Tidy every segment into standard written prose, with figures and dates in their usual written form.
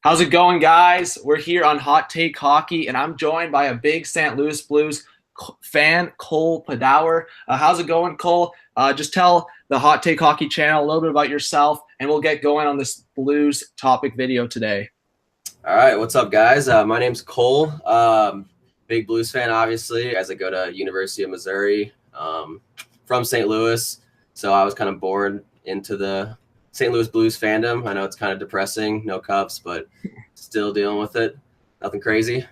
How's it going, guys? We're here on Hot Take Hockey, and I'm joined by a big St. Louis Blues fan, Cole Padawer. How's it going, Cole? Just tell the Hot Take Hockey channel a little bit about yourself, and we'll get going on this Blues topic video today. All right, what's up, guys? My name's Cole. Big Blues fan, obviously. As I go to University of Missouri, from St. Louis, so I was kind of born into the St. Louis Blues fandom. I know it's kind of depressing, no Cups, but still dealing with it. Nothing crazy.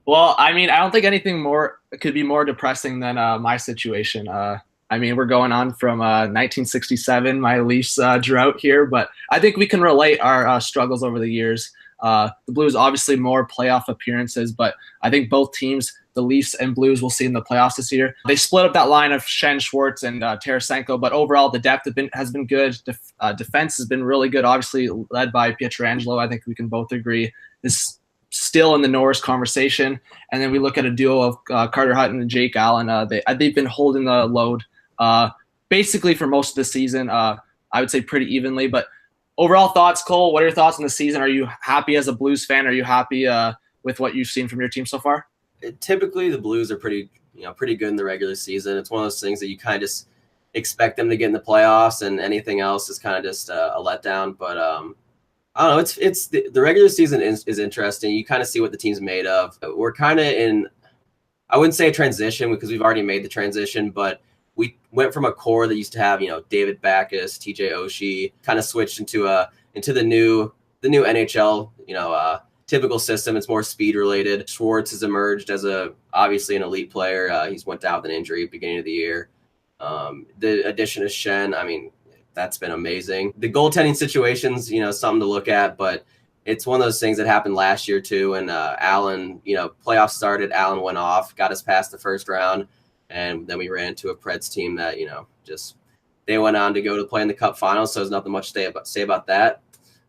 Well, I mean, I don't think anything more could be more depressing than my situation. I mean, we're going on from 1967, my Leafs drought here, but I think we can relate our struggles over the years. The Blues, obviously more playoff appearances, but I think both teams, the Leafs and Blues, will see in the playoffs this year. They split up that line of Schenn, Schwartz, and Tarasenko, but overall the depth has been good. Defense has been really good, obviously led by Pietrangelo. I think we can both agree is still in the Norris conversation. And then we look at a duo of Carter Hutton and Jake Allen. They've been holding the load basically for most of the season. I would say pretty evenly, but overall thoughts, Cole, what are your thoughts on the season? Are you happy as a Blues fan? Are you happy with what you've seen from your team so far? Typically, the Blues are pretty good in the regular season. It's one of those things that you kind of just expect them to get in the playoffs, and anything else is kind of just a letdown. But I don't know. It's the regular season is interesting. You kind of see what the team's made of. We're kind of in, I wouldn't say a transition because we've already made the transition, but we went from a core that used to have, David Backes, TJ Oshie, kind of switched into the new NHL, typical system. It's more speed related. Schwartz has emerged as obviously an elite player. He's went down with an injury at the beginning of the year. The addition of Schenn, I mean, that's been amazing. The goaltending situations, something to look at, but it's one of those things that happened last year too. And Allen, playoffs started, Allen went off, got us past the first round. And then we ran into a Preds team that, they went on to go to play in the Cup Finals. So there's nothing much to say about that.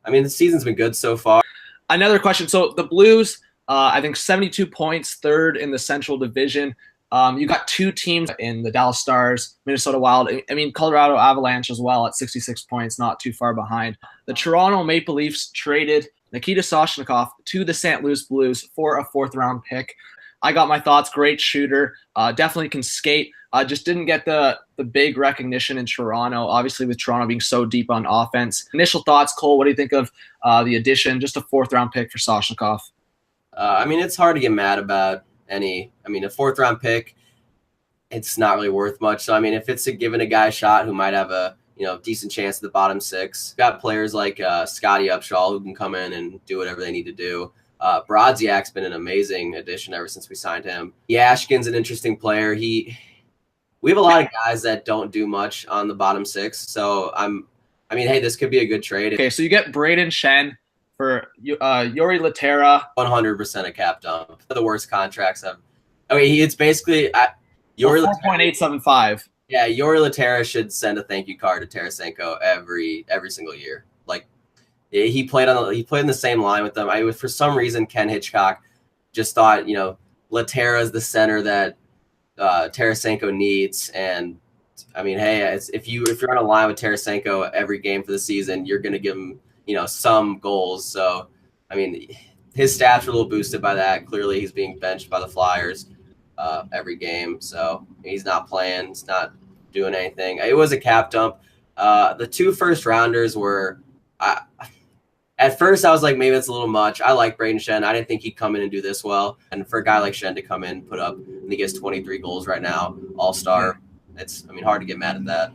I mean, the season's been good so far. Another question. So the Blues, I think 72 points, third in the Central Division. You got two teams in the Dallas Stars, Minnesota Wild. I mean, Colorado Avalanche as well at 66 points, not too far behind. The Toronto Maple Leafs traded Nikita Soshnikov to the St. Louis Blues for a fourth-round pick. I got my thoughts. Great shooter. Definitely can skate. Just didn't get the big recognition in Toronto, obviously with Toronto being so deep on offense. Initial thoughts, Cole, what do you think of the addition, just a fourth-round pick for Soshnikov? I mean, it's hard to get mad about a fourth-round pick, it's not really worth much. So, I mean, if it's giving a guy a shot who might have a decent chance at the bottom six, got players like Scotty Upshall who can come in and do whatever they need to do. Brodziak's been an amazing addition ever since we signed him. Yashkin's an interesting player. We have a lot of guys that don't do much on the bottom six. So hey, this could be a good trade. Okay, so you get Braden Schenn for Yuri Laterra. 100% a cap dump. The worst contracts I've. I mean, it's basically Yuri 4.875. Yeah, Yuri Laterra should send a thank you card to Tarasenko every single year. Like he played in the same line with them. For some reason Ken Hitchcock just thought Laterra is the center that Tarasenko needs, and I mean, hey, if you're on a line with Tarasenko every game for the season, you're going to give him some goals. So I mean, his stats are a little boosted by that. Clearly, he's being benched by the Flyers every game, so he's not playing. He's not doing anything. It was a cap dump. The two first rounders were. At first, I was like, maybe it's a little much. I like Braden Schenn. I didn't think he'd come in and do this well. And for a guy like Schenn to come in, put up, and he gets 23 goals right now, all-star, it's hard to get mad at that.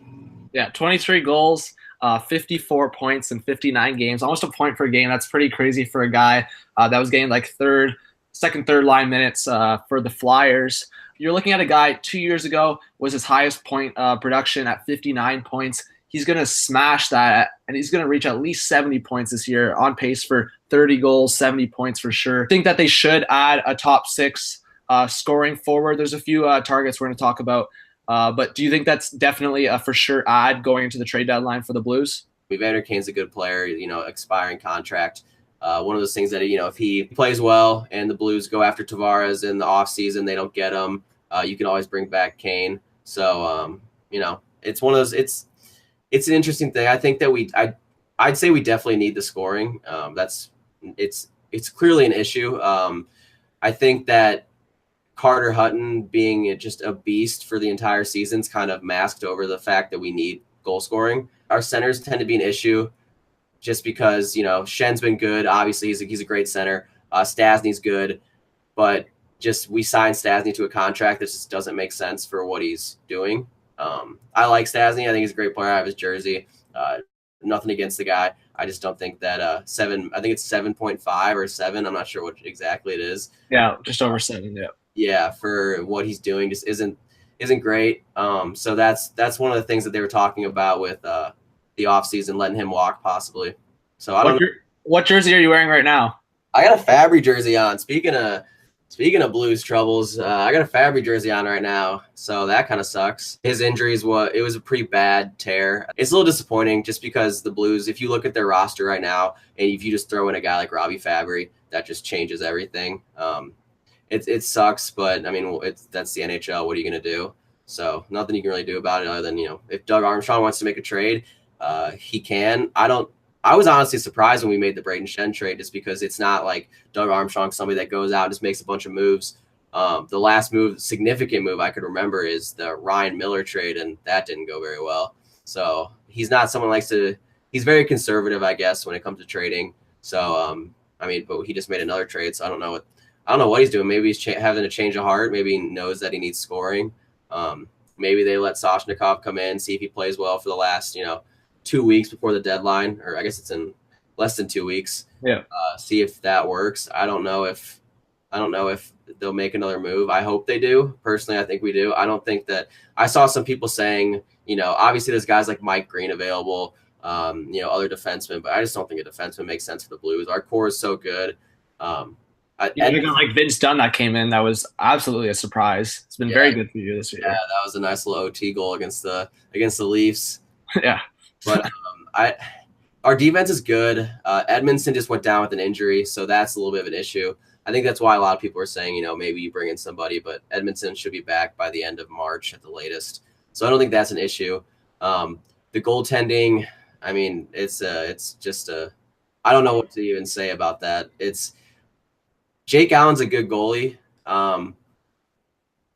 Yeah, 23 goals, 54 points in 59 games, almost a point per game. That's pretty crazy for a guy that was getting like second, third line minutes for the Flyers. You're looking at a guy 2 years ago was his highest point production at 59 points. He's going to smash that, and he's going to reach at least 70 points this year, on pace for 30 goals, 70 points for sure. I think that they should add a top six scoring forward. There's a few targets we're going to talk about, but do you think that's definitely a for sure add going into the trade deadline for the Blues? Evander Kane's a good player, expiring contract. One of those things that, if he plays well and the Blues go after Tavares in the offseason, they don't get him, you can always bring back Kane. So, it's one of those, it's an interesting thing. I think that I'd say we definitely need the scoring. That's it's clearly an issue. I think that Carter Hutton being just a beast for the entire season's kind of masked over the fact that we need goal scoring. Our centers tend to be an issue just because, Schen's been good. Obviously, he's a great center. Stastny's good, but just we signed Stastny to a contract that just doesn't make sense for what he's doing. I like Stastny. I think he's a great player. I have his jersey. Nothing against the guy. I just don't think that I think it's 7.5 or 7. I'm not sure what exactly it is. Yeah, just over 7. Yeah. Yeah, for what he's doing just isn't great. So that's one of the things that they were talking about with the offseason, letting him walk possibly. So I don't know. What jersey are you wearing right now? I got a Fabry jersey on. Speaking of Blues troubles, I got a Fabry jersey on right now, so that kind of sucks. His injuries, it was a pretty bad tear. It's a little disappointing just because the Blues, if you look at their roster right now, and if you just throw in a guy like Robbie Fabry, that just changes everything. It sucks, but I mean, that's the NHL. What are you going to do? So nothing you can really do about it other than, if Doug Armstrong wants to make a trade, he can. I was honestly surprised when we made the Braden Shen trade just because it's not like Doug Armstrong, somebody that goes out and just makes a bunch of moves. The last significant move I could remember is the Ryan Miller trade, and that didn't go very well. So he's not someone he's very conservative, I guess, when it comes to trading. So, but he just made another trade, so I don't know what he's doing. Maybe he's having a change of heart. Maybe he knows that he needs scoring. Maybe they let Soshnikov come in, see if he plays well for the last, 2 weeks before the deadline, or I guess it's in less than 2 weeks. Yeah. See if that works. I don't know if they'll make another move. I hope they do. Personally, I think we do. I don't think that I saw some people saying, obviously there's guys like Mike Green available, other defensemen, but I just don't think a defenseman makes sense for the Blues. Our core is so good. Even like Vince Dunn that came in, that was absolutely a surprise. It's been very good for you this year. Yeah, that was a nice little OT goal against the Leafs. Yeah. But our defense is good. Edmondson just went down with an injury, so that's a little bit of an issue. I think that's why a lot of people are saying, maybe you bring in somebody, but Edmondson should be back by the end of March at the latest. So I don't think that's an issue. The goaltending, I mean, it's just I don't know what to even say about that. Jake Allen's a good goalie.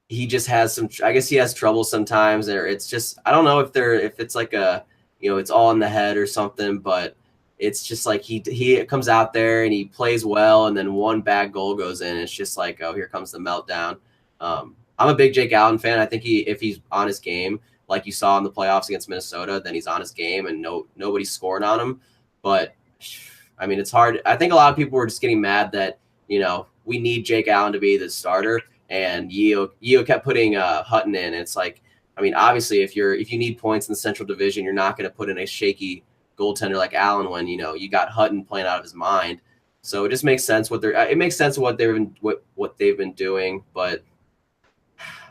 He just has I guess he has trouble sometimes, or it's just, I don't know if it's like it's all in the head or something, but it's just like he comes out there and he plays well, and then one bad goal goes in. It's just like, oh, here comes the meltdown. I'm a big Jake Allen fan. I think if he's on his game, like you saw in the playoffs against Minnesota, then he's on his game and nobody's scoring on him. But I mean, it's hard. I think a lot of people were just getting mad that, we need Jake Allen to be the starter, and Yeo kept putting Hutton in. It's like, I mean, obviously, if you need points in the Central Division, you're not going to put in a shaky goaltender like Allen when you got Hutton playing out of his mind. So it just makes sense what they've been doing, but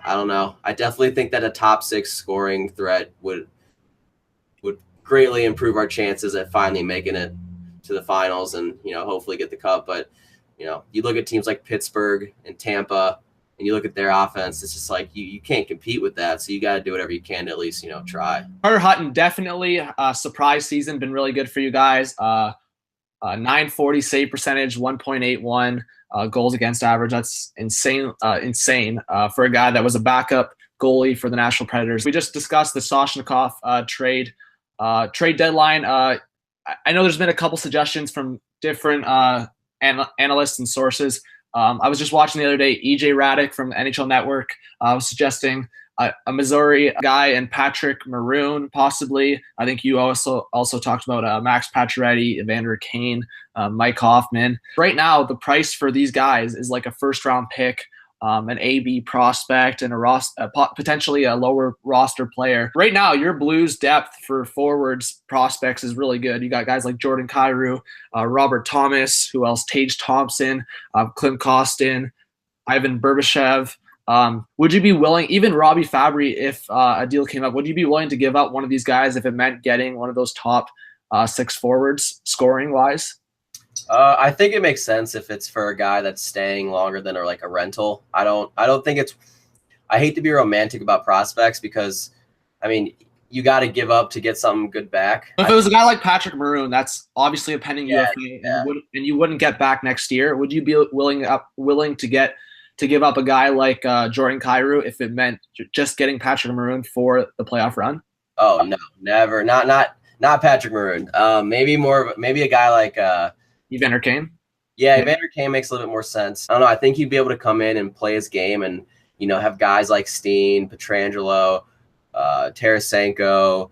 I don't know. I definitely think that a top 6 scoring threat would greatly improve our chances at finally making it to the finals and hopefully get the cup. But you look at teams like Pittsburgh and Tampa, and you look at their offense, it's just like you can't compete with that. So you got to do whatever you can to at least, try. Carter Hutton, definitely a surprise season, been really good for you guys. 940 save percentage, 1.81 goals against average. That's insane for a guy that was a backup goalie for the Nashville Predators. We just discussed the Soshnikov trade deadline. I know there's been a couple suggestions from different analysts and sources. I was just watching the other day, EJ Raddick from the NHL Network was suggesting a Missouri guy and Patrick Maroon, possibly. I think you also talked about Max Pacioretty, Evander Kane, Mike Hoffman. Right now, the price for these guys is like a first-round pick, an AB prospect, and potentially a lower roster player. Right now, your Blues depth for forwards prospects is really good. You got guys like Jordan Kyrou, Robert Thomas, who else? Tage Thompson, Klim Kostin, Ivan Berbashev. Would you be willing, even Robbie Fabry, if a deal came up, would you be willing to give up one of these guys if it meant getting one of those top 6 forwards scoring-wise? I think it makes sense if it's for a guy that's staying longer than like a rental. I don't think I hate to be romantic about prospects because, I mean, you got to give up to get something good back. If it was a guy like Patrick Maroon, that's obviously a pending UFA, yeah. and you wouldn't get back next year. Would you be willing to give up a guy like Jordan Kyrou if it meant just getting Patrick Maroon for the playoff run? Oh no, never. Not Patrick Maroon. Maybe a guy like Evander Kane. Yeah, Evander Kane makes a little bit more sense. I don't know. I think he'd be able to come in and play his game, and have guys like Steen, Pietrangelo, Tarasenko,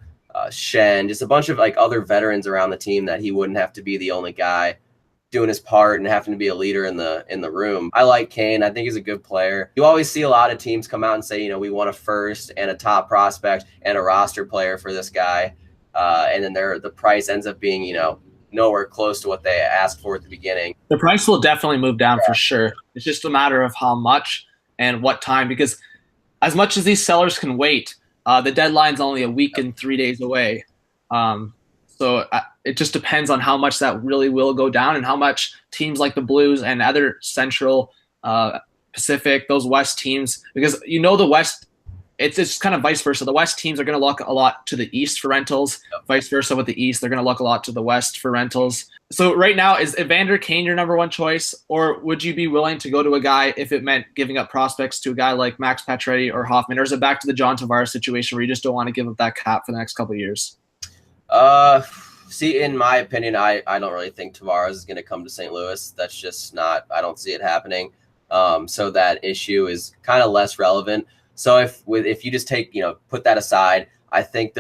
Shen, just a bunch of like other veterans around the team that he wouldn't have to be the only guy doing his part and having to be a leader in the room. I like Kane. I think he's a good player. You always see a lot of teams come out and say, we want a first and a top prospect and a roster player for this guy, and then the price ends up being nowhere close to what they asked for at the beginning. The price will definitely move down for sure. It's just a matter of how much and what time, because as much as these sellers can wait, the deadline's only a week and 3 days away. So it just depends on how much that really will go down and how much teams like the Blues and other Central, Pacific, those West teams, because the West, it's kind of vice versa. The West teams are going to look a lot to the East for rentals. Yep. Vice versa with the East, they're going to look a lot to the West for rentals. So right now, is Evander Kane your number one choice, or would you be willing to go to a guy if it meant giving up prospects to a guy like Max Pacioretty or Hoffman, or is it back to the John Viveiros situation where you just don't want to give up that cap for the next couple of years? See, in my opinion, I don't really think Tavares is going to come to St. Louis. That's just not – I don't see it happening. So that issue is kind of less relevant. So if you just take, put that aside, I think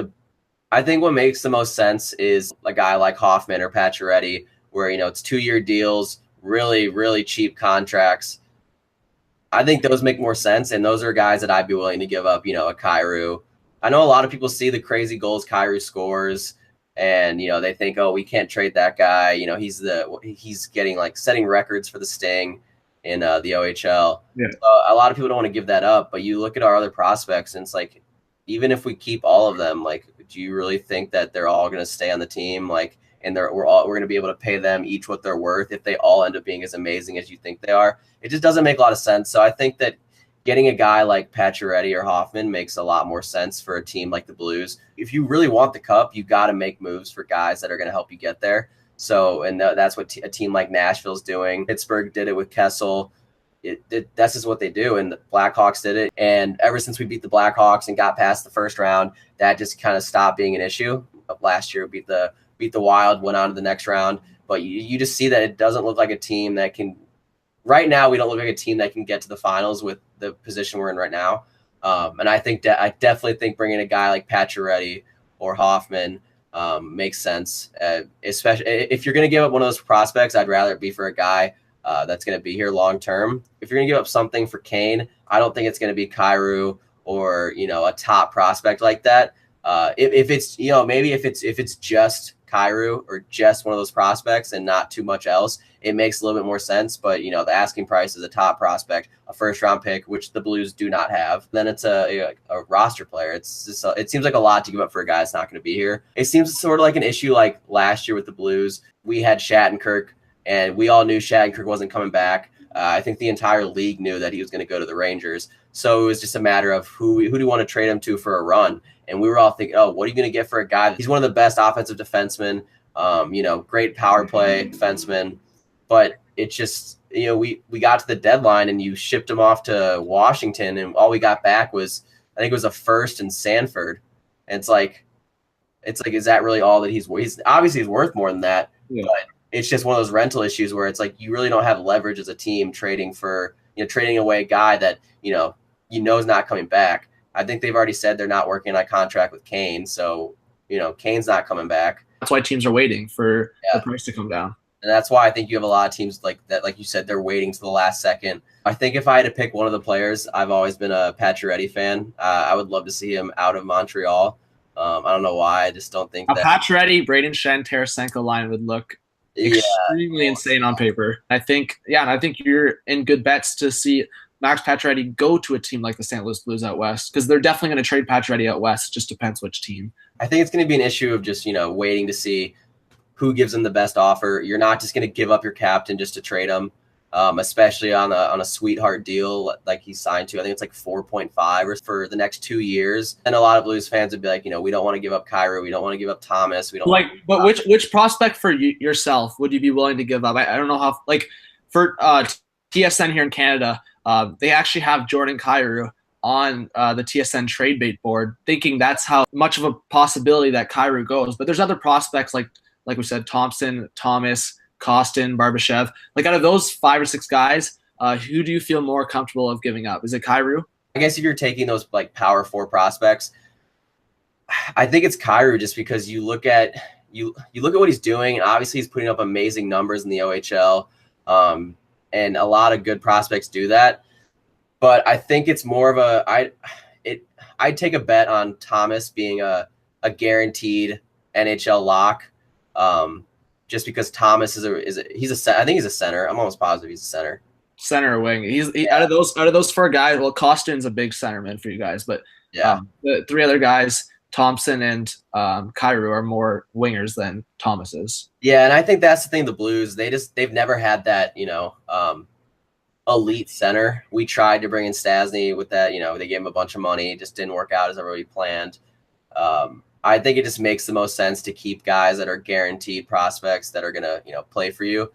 what makes the most sense is a guy like Hoffman or Pacioretty, where, it's 2-year deals, really, really cheap contracts. I think those make more sense, and those are guys that I'd be willing to give up, a Kyrou. I know a lot of people see the crazy goals Kyrou scores, and, they think, oh, we can't trade that guy. He's getting setting records for the Sting in the OHL. Yeah. A lot of people don't want to give that up, but you look at our other prospects, and it's like, even if we keep all of them, do you really think that they're all going to stay on the team? And we're going to be able to pay them each what they're worth if they all end up being as amazing as you think they are? It just doesn't make a lot of sense. So I think that getting a guy like Pacioretty or Hoffman makes a lot more sense for a team like the Blues. If you really want the cup, you got to make moves for guys that are going to help you get there. So, and that's what a team like Nashville's doing. Pittsburgh did it with Kessel. That's just what they do, and the Blackhawks did it. And ever since we beat the Blackhawks and got past the first round, that just kind of stopped being an issue. Last year, beat the Wild, went on to the next round. But you just see that it doesn't look like a team that can. Right now, we don't look like a team that can get to the finals with the position we're in right now. And I definitely think bringing a guy like Pacioretty or Hoffman makes sense. Especially if you're going to give up one of those prospects, I'd rather it be for a guy that's going to be here long term. If you're going to give up something for Kane, I don't think it's going to be Kyrou or a top prospect like that. If it's maybe if it's just Kyrou or just one of those prospects and not too much else, it makes a little bit more sense. But the asking price is a top prospect, a first round pick, which the Blues do not have. Then it's a roster player. It's just it seems like a lot to give up for a guy that's not going to be here. It seems sort of like an issue like last year with the Blues. We had Shattenkirk, and we all knew Shattenkirk wasn't coming back. I think the entire league knew that he was going to go to the Rangers. So it was just a matter of who do you want to trade him to for a run? And we were all thinking, oh, what are you going to get for a guy? He's one of the best offensive defensemen, great power play defenseman. But it just, we got to the deadline and you shipped him off to Washington, and all we got back was, I think it was a first in Sanford. And it's like, is that really all that he's obviously he's worth more than that. Yeah. But it's just one of those rental issues where it's like you really don't have leverage as a team trading away a guy that is not coming back. I think they've already said they're not working on a contract with Kane, so Kane's not coming back. That's why teams are waiting for the price to come down. And that's why I think you have a lot of teams like that, like you said, they're waiting to the last second. I think if I had to pick one of the players, I've always been a Pacioretty fan. I would love to see him out of Montreal. I don't know why. I just don't think that Pacioretty, Braden Shen, Tarasenko line would look extremely insane on paper. I think you're in good bets to see Max Pacioretty go to a team like the St. Louis Blues out west, because they're definitely going to trade Pacioretty out west. It just depends which team. I think it's going to be an issue of just waiting to see who gives them the best offer. You're not just going to give up your captain just to trade him. especially on a sweetheart deal like he signed to. I think it's like 4.5 or for the next 2 years. And a lot of Blues fans would be like, we don't want to give up Kyrou, we don't want to give up Thomas, we don't Like, want to but which prospect for yourself would you be willing to give up? I don't know how. Like for TSN here in Canada, they actually have Jordan Kyrou on the TSN trade bait board, thinking that's how much of a possibility that Kyrou goes. But there's other prospects like we said, Thompson, Thomas, Kostin, Barbashev. Like out of those 5 or 6 guys, who do you feel more comfortable of giving up? Is it Kyrou? I guess if you're taking those like power 4 prospects, I think it's Kyrou, just because you look at what he's doing, and obviously he's putting up amazing numbers in the OHL, and a lot of good prospects do that. But I think it's more of I'd take a bet on Thomas being a guaranteed NHL lock, just because Thomas I think he's a center. I'm almost positive he's a center. Center or wing. Out of those 4 guys. Well, Kostin's a big centerman for you guys, but the 3 other guys, Thompson and Kyrou, are more wingers than Thomas is. Yeah, and I think that's the thing. The Blues, they've never had that, elite center. We tried to bring in Stastny with that. They gave him a bunch of money. It just didn't work out as everybody planned. I think it just makes the most sense to keep guys that are guaranteed prospects that are going to, play for you.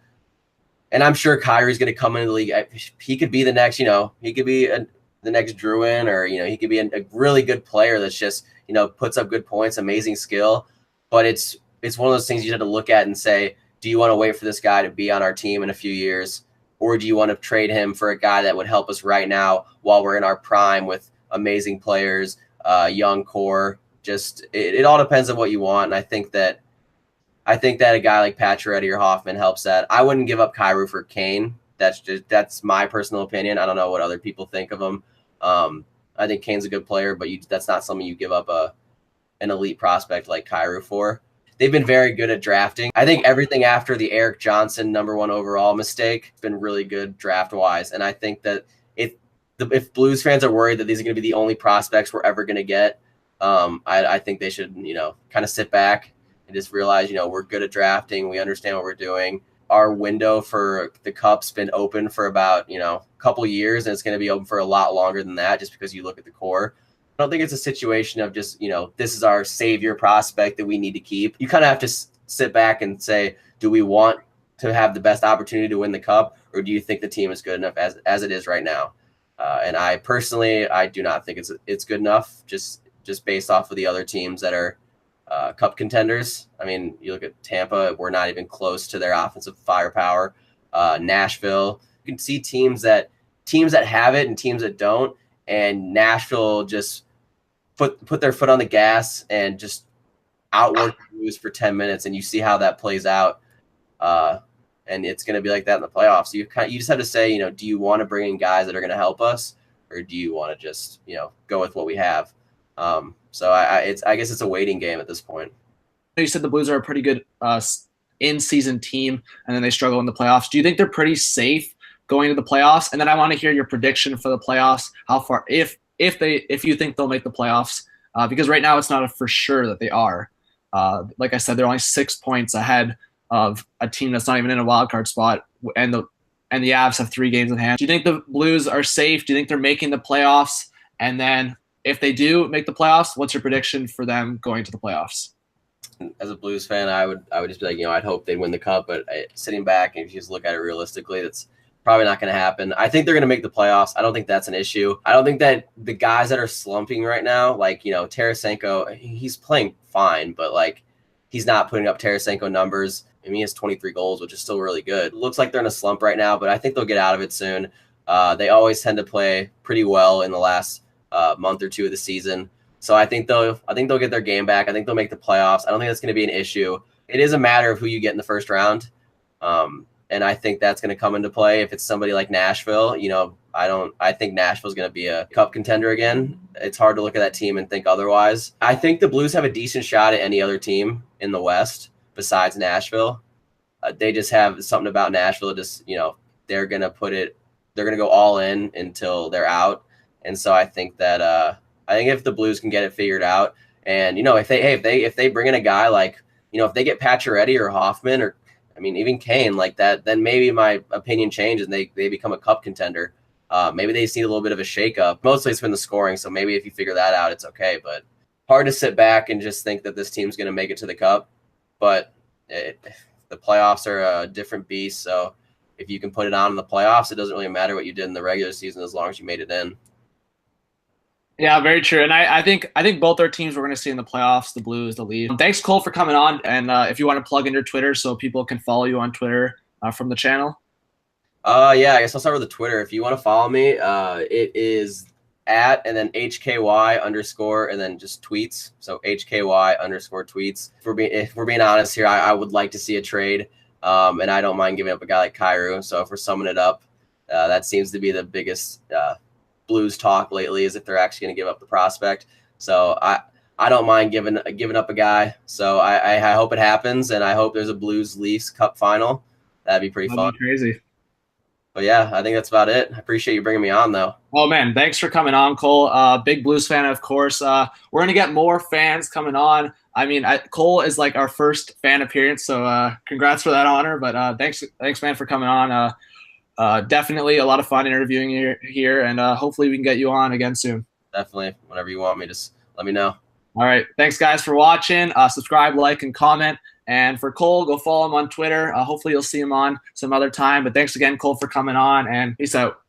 And I'm sure Kyrie's going to come into the league. He could be the next, he could be the next Druin, or, he could be a really good player that's just, puts up good points, amazing skill. But it's one of those things you have to look at and say, do you want to wait for this guy to be on our team in a few years? Or do you want to trade him for a guy that would help us right now while we're in our prime with amazing players, young core? Just it all depends on what you want. And I think that a guy like Pacioretty or Hoffman helps that. I wouldn't give up Kyrou for Kane. That's my personal opinion. I don't know what other people think of him. I think Kane's a good player, but that's not something you give up an elite prospect like Kyrou for. They've been very good at drafting. I think everything after the Eric Johnson #1 overall mistake has been really good draft-wise. And I think that if Blues fans are worried that these are going to be the only prospects we're ever going to get, I think they should, kind of sit back and just realize, we're good at drafting. We understand what we're doing. Our window for the Cup's been open for about, a couple years, and it's going to be open for a lot longer than that, just because you look at the core. I don't think it's a situation of just, this is our savior prospect that we need to keep. You kind of have to sit back and say, do we want to have the best opportunity to win the Cup, or do you think the team is good enough as it is right now? And I personally do not think it's good enough, just based off of the other teams that are Cup contenders. I mean, you look at Tampa, we're not even close to their offensive firepower. Nashville, you can see teams that have it and teams that don't, and Nashville just put their foot on the gas and just outwork the Blues for 10 minutes, and you see how that plays out. And it's going to be like that in the playoffs. So you just have to say, do you want to bring in guys that are going to help us, or do you want to just, go with what we have? So I guess it's a waiting game at this point. You said the Blues are a pretty good in-season team, and then they struggle in the playoffs. Do you think they're pretty safe going to the playoffs? And then I want to hear your prediction for the playoffs. How far, if you think they'll make the playoffs, because right now it's not a for sure that they are. Like I said, they're only 6 points ahead of a team that's not even in a wild card spot, and the Avs have 3 games in hand. Do you think the Blues are safe? Do you think they're making the playoffs? And then if they do make the playoffs, what's your prediction for them going to the playoffs? As a Blues fan, I would just be like, I'd hope they'd win the Cup, but sitting back and if you just look at it realistically, that's probably not going to happen. I think they're going to make the playoffs. I don't think that's an issue. I don't think that the guys that are slumping right now, like, Tarasenko, he's playing fine, but like he's not putting up Tarasenko numbers. I mean, he has 23 goals, which is still really good. Looks like they're in a slump right now, but I think they'll get out of it soon. They always tend to play pretty well in the last month or two of the season. So I think they'll get their game back. I think they'll make the playoffs. I don't think that's going to be an issue. It is a matter of who you get in the first round. And I think that's going to come into play. If it's somebody like Nashville, I think Nashville's going to be a Cup contender again. It's hard to look at that team and think otherwise. I think the Blues have a decent shot at any other team in the West besides Nashville. They just have something about Nashville. Just, they're going to go all in until they're out. And so I think that, if the Blues can get it figured out, and, if they bring in a guy like, if they get Pacioretty or Hoffman or I mean, even Kane like that, then maybe my opinion changes and they become a cup contender. Maybe they just need a little bit of a shakeup. Mostly it's been the scoring, so maybe if you figure that out, it's okay. But hard to sit back and just think that this team's going to make it to the cup. But the playoffs are a different beast, so if you can put it on in the playoffs, it doesn't really matter what you did in the regular season as long as you made it in. Yeah, very true. And I think both our teams we're going to see in the playoffs, the Blues, the Leafs. Thanks, Cole, for coming on. And if you want to plug in your Twitter so people can follow you on Twitter from the channel. Yeah, I guess I'll start with the Twitter. If you want to follow me, it is @ and then HKY_ and then just tweets. So HKY_tweets. If we're being honest here, I would like to see a trade. And I don't mind giving up a guy like Kyrou. So if we're summing it up, that seems to be the biggest Blues talk lately, is if they're actually going to give up the prospect. So I don't mind giving up a guy. So I hope it happens, and I hope there's a Blues Leafs Cup final. That'd be pretty fun. Be crazy. But yeah, I think that's about it. I appreciate you bringing me on, though. Oh man, thanks for coming on, Cole. Big Blues fan, of course. We're gonna get more fans coming on. I mean, Cole is like our first fan appearance, so congrats for that honor. But thanks, man, for coming on. Definitely a lot of fun interviewing you here, and hopefully we can get you on again soon. Definitely, whenever you want me, just let me know. All right, thanks guys for watching. Subscribe, like, and comment. And for Cole, go follow him on Twitter. Hopefully you'll see him on some other time. But thanks again, Cole, for coming on, and peace out.